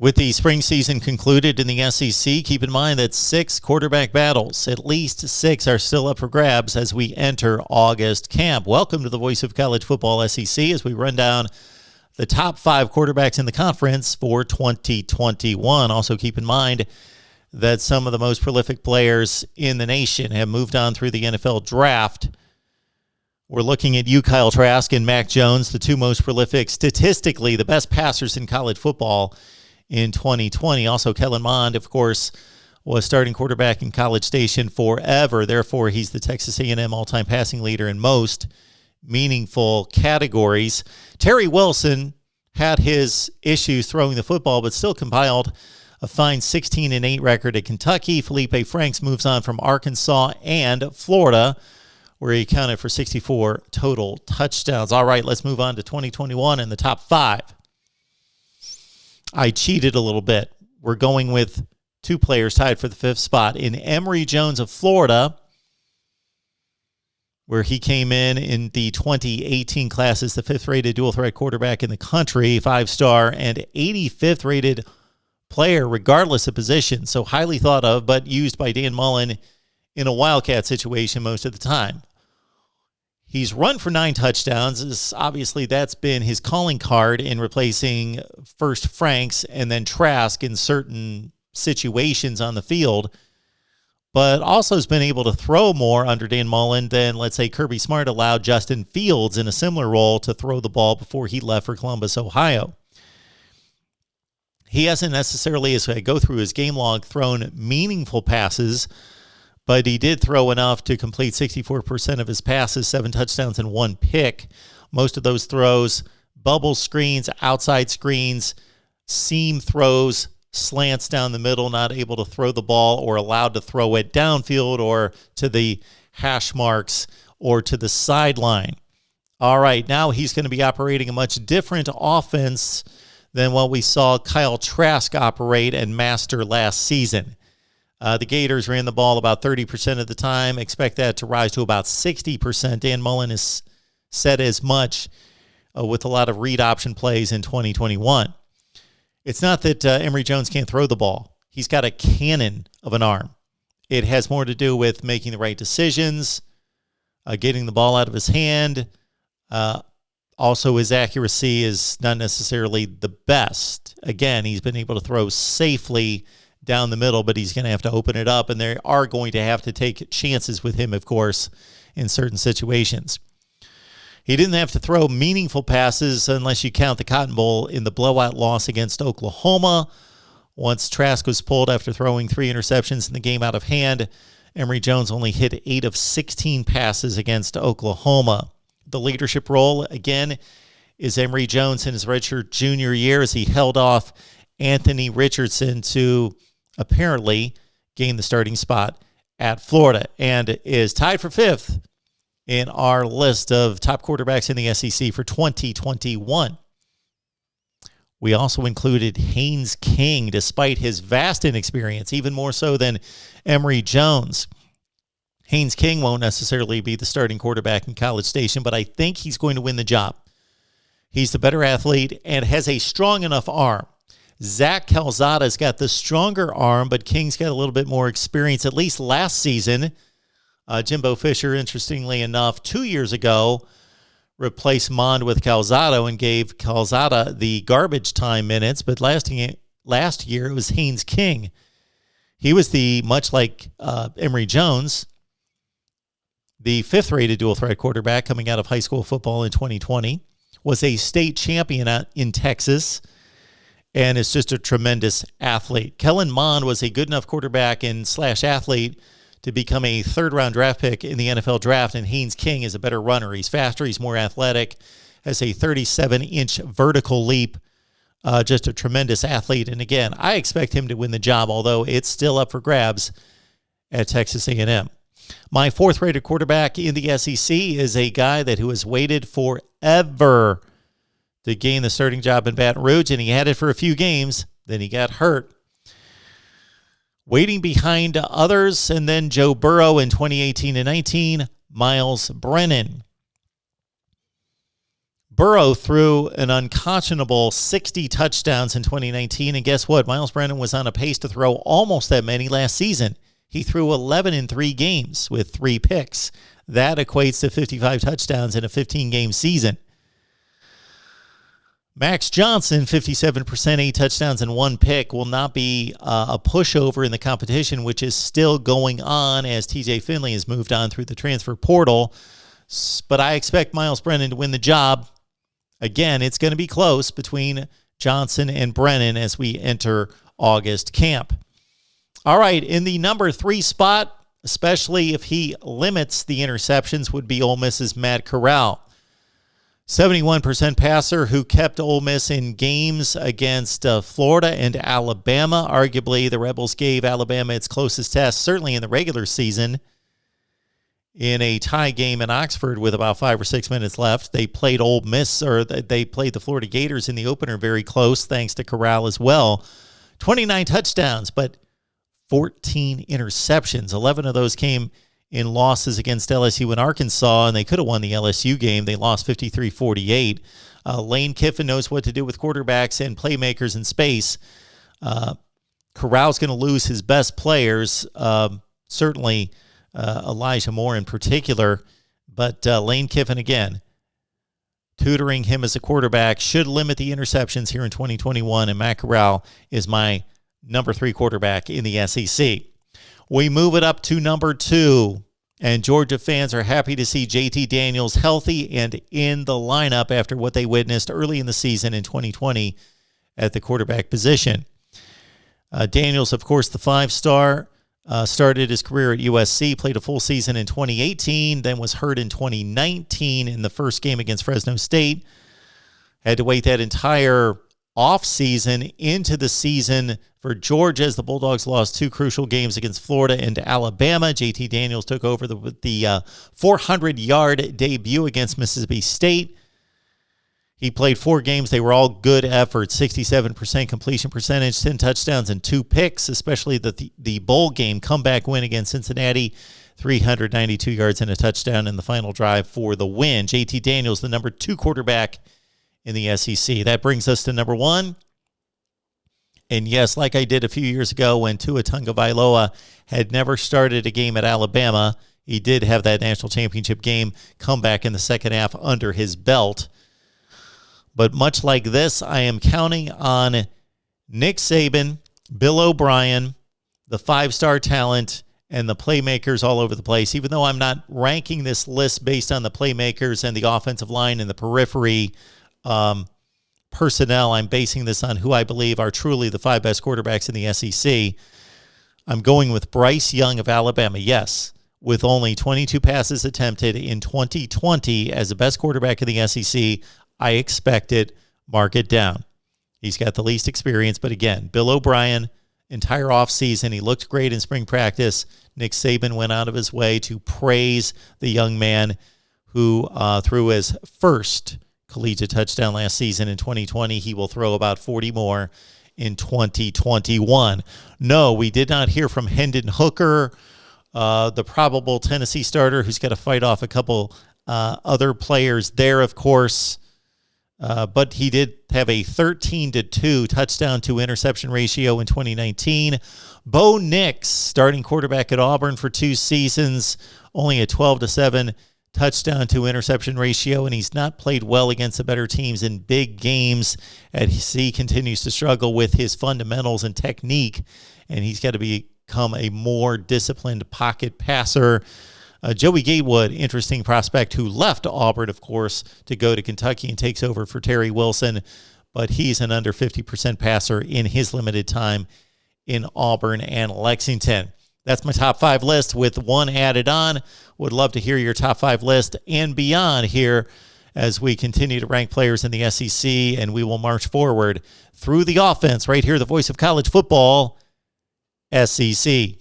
With the spring season concluded in the SEC, keep in mind that 6 quarterback battles, at least 6, are still up for grabs as we enter August camp. Welcome to the Voice of College Football SEC as we run down the top 5 quarterbacks in the conference for 2021. Also keep in mind that some of the most prolific players in the nation have moved on through the NFL draft. We're looking at you, Kyle Trask, and Emry Jones, the 2 most prolific, statistically the best passers in college football in 2020. Also, Kellen Mond, of course, was starting quarterback in College Station forever. Therefore, he's the Texas A&M all-time passing leader in most meaningful categories. Terry Wilson had his issues throwing the football, but still compiled a fine 16-8 record at Kentucky. Felipe Franks moves on from Arkansas and Florida, where he accounted for 64 total touchdowns. All right, let's move on to 2021 and the top 5. I cheated a little bit. We're going with 2 players tied for the 5th spot in Emry Jones of Florida, where he came in the 2018 class as the 5th-rated dual-threat quarterback in the country, 5-star and 85th rated player regardless of position. So highly thought of, but used by Dan Mullen in a Wildcat situation most of the time. He's run for 9 touchdowns. Obviously, that's been his calling card in replacing first Franks and then Trask in certain situations on the field, but also has been able to throw more under Dan Mullen than, let's say, Kirby Smart allowed Justin Fields in a similar role to throw the ball before he left for Columbus, Ohio. He hasn't necessarily, as I go through his game log, thrown meaningful passes, but he did throw enough to complete 64% of his passes, 7 touchdowns and 1 pick. Most of those throws, bubble screens, outside screens, seam throws, slants down the middle, not able to throw the ball or allowed to throw it downfield or to the hash marks or to the sideline. All right, now he's going to be operating a much different offense than what we saw Kyle Trask operate and master last season. The Gators ran the ball about 30% of the time. Expect that to rise to about 60%. Dan Mullen has said as much with a lot of read option plays in 2021. It's not that Emry Jones can't throw the ball. He's got a cannon of an arm. It has more to do with making the right decisions, getting the ball out of his hand. Also, his accuracy is not necessarily the best. Again, he's been able to throw safely down the middle, but he's going to have to open it up, and they are going to have to take chances with him, of course, in certain situations. He didn't have to throw meaningful passes unless you count the Cotton Bowl in the blowout loss against Oklahoma. Once Trask was pulled after throwing 3 interceptions in the game out of hand, Emry Jones only hit 8 of 16 passes against Oklahoma. The leadership role, again, is Emry Jones in his redshirt junior year as he held off Anthony Richardson to apparently gain the starting spot at Florida and is tied for 5th in our list of top quarterbacks in the SEC for 2021. We also included Haynes King, despite his vast inexperience, even more so than Emry Jones. Haynes King won't necessarily be the starting quarterback in College Station, but I think he's going to win the job. He's the better athlete and has a strong enough arm. Zach Calzada's got the stronger arm, but King's got a little bit more experience, at least last season. Jimbo Fisher, interestingly enough, 2 years ago, replaced Mond with Calzada and gave Calzada the garbage time minutes, but last year it was Haynes King. He was much like Emry Jones, the 5th-rated dual-threat quarterback coming out of high school football in 2020, was a state champion in Texas, and is just a tremendous athlete. Kellen Mond was a good enough quarterback and / athlete to become a 3rd-round draft pick in the NFL draft, and Haynes King is a better runner. He's faster, he's more athletic, has a 37-inch vertical leap, just a tremendous athlete. And again, I expect him to win the job, although it's still up for grabs at Texas A&M. My 4th-rated quarterback in the SEC is a guy who has waited forever to gain the starting job in Baton Rouge, and he had it for a few games. Then he got hurt. Waiting behind others, and then Joe Burrow in 2018 and 19, Miles Brennan. Burrow threw an unconscionable 60 touchdowns in 2019, and guess what? Miles Brennan was on a pace to throw almost that many last season. He threw 11 in 3 games with 3 picks. That equates to 55 touchdowns in a 15-game season. Max Johnson, 57%, 8 touchdowns and 1 pick, will not be a pushover in the competition, which is still going on as TJ Finley has moved on through the transfer portal. But I expect Miles Brennan to win the job. Again, it's going to be close between Johnson and Brennan as we enter August camp. All right, in the number 3 spot, especially if he limits the interceptions, would be Ole Miss's Matt Corral. 71% passer who kept Ole Miss in games against Florida and Alabama. Arguably, the Rebels gave Alabama its closest test, certainly in the regular season. In a tie game in Oxford with about 5 or 6 minutes left, they played Ole Miss, or they played the Florida Gators in the opener very close, thanks to Corral as well. 29 touchdowns, but 14 interceptions. 11 of those came in losses against LSU and Arkansas, and they could have won the LSU game. They lost 53-48. Lane Kiffin knows what to do with quarterbacks and playmakers in space. Corral's going to lose his best players, certainly Elijah Moore in particular, but Lane Kiffin, again, tutoring him as a quarterback should limit the interceptions here in 2021, and Matt Corral is my number 3 quarterback in the SEC. We move it up to number 2, and Georgia fans are happy to see JT Daniels healthy and in the lineup after what they witnessed early in the season in 2020 at the quarterback position. Daniels, of course, the 5-star, started his career at USC, played a full season in 2018, then was hurt in 2019 in the first game against Fresno State. Had to wait that entire offseason into the season for Georgia as the Bulldogs lost 2 crucial games against Florida and Alabama. JT Daniels took over the 400-yard debut against Mississippi State. He played 4 games. They were all good efforts, 67% completion percentage, 10 touchdowns and 2 picks, especially the bowl game comeback win against Cincinnati, 392 yards and a touchdown in the final drive for the win. JT Daniels, the number 2 quarterback in the SEC. That brings us to number 1. And yes, like I did a few years ago when Tua Tagovailoa had never started a game at Alabama, he did have that national championship game comeback in the second half under his belt. But much like this, I am counting on Nick Saban, Bill O'Brien, the 5-star talent, and the playmakers all over the place. Even though I'm not ranking this list based on the playmakers and the offensive line and the periphery personnel, I'm basing this on who I believe are truly the 5 best quarterbacks in the SEC. I'm going with Bryce Young of Alabama. Yes, with only 22 passes attempted in 2020 as the best quarterback in the SEC, I expect it. Mark it down. He's got the least experience, but again, Bill O'Brien, entire offseason, he looked great in spring practice. Nick Saban went out of his way to praise the young man who threw his first collegiate touchdown last season in 2020. He will throw about 40 more in 2021. No, we did not hear from Hendon Hooker, the probable Tennessee starter who's got to fight off a couple other players there, of course. But he did have a 13-2 touchdown to interception ratio in 2019. Bo Nix, starting quarterback at Auburn for 2 seasons, only a 12-7 touchdown to interception ratio, and he's not played well against the better teams in big games as he continues to struggle with his fundamentals and technique, and he's got to become a more disciplined pocket passer. Joey Gatewood, interesting prospect who left Auburn, of course, to go to Kentucky and takes over for Terry Wilson, but he's an under 50% passer in his limited time in Auburn and Lexington. That's my top 5 list with 1 added on. Would love to hear your top 5 list and beyond here as we continue to rank players in the SEC, and we will march forward through the offense right here, the voice of college football, SEC.